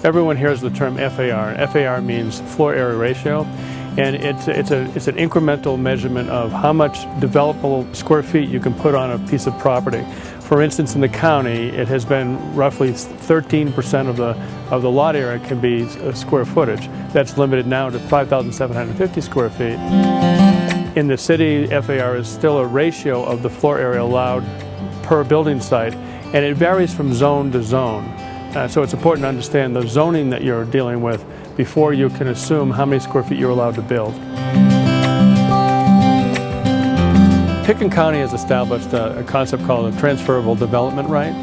Everyone hears the term FAR. FAR means floor area ratio, and it's an incremental measurement of how much developable square feet you can put on a piece of property. For instance, in the county, it has been roughly 13% of the lot area can be square footage. That's limited now to 5,750 square feet. In the city, FAR is still a ratio of the floor area allowed per building site, and it varies from zone to zone. So it's important to understand the zoning that you're dealing with before you can assume how many square feet you're allowed to build. Pitkin County has established a concept called a transferable development right,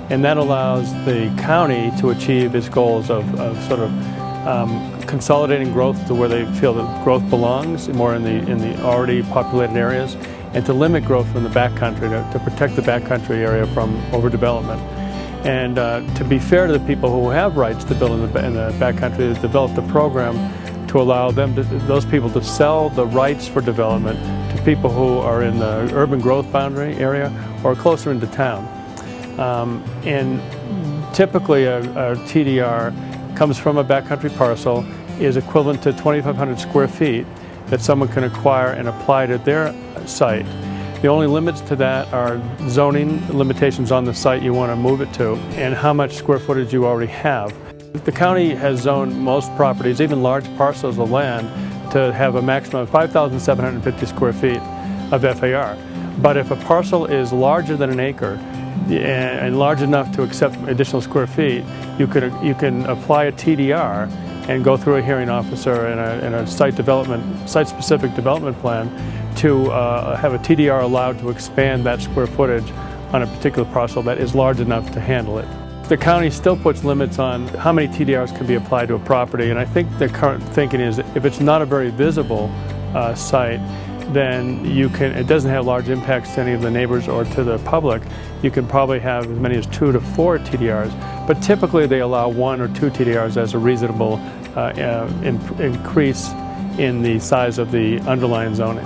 and that allows the county to achieve its goals of consolidating growth to where they feel that growth belongs, more in the already populated areas, and to limit growth from the backcountry, to protect the backcountry area from overdevelopment. And to be fair to the people who have rights to build in the backcountry, they've developed a program to allow those people to sell the rights for development to people who are in the urban growth boundary area or closer into town. And typically a TDR comes from a backcountry parcel, is equivalent to 2,500 square feet that someone can acquire and apply to their site. The only limits to that are zoning limitations on the site you want to move it to and how much square footage you already have. The county has zoned most properties, even large parcels of land, to have a maximum of 5,750 square feet of FAR. But if a parcel is larger than an acre and large enough to accept additional square feet, you can apply a TDR and go through a hearing officer and a site-specific development plan to have a TDR allowed to expand that square footage on a particular parcel that is large enough to handle it. The county still puts limits on how many TDRs can be applied to a property, and I think the current thinking is that if it's not a very visible site, then it doesn't have large impacts to any of the neighbors or to the public. You can probably have as many as 2 to 4 TDRs, but typically they allow 1 or 2 TDRs as a reasonable increase in the size of the underlying zoning.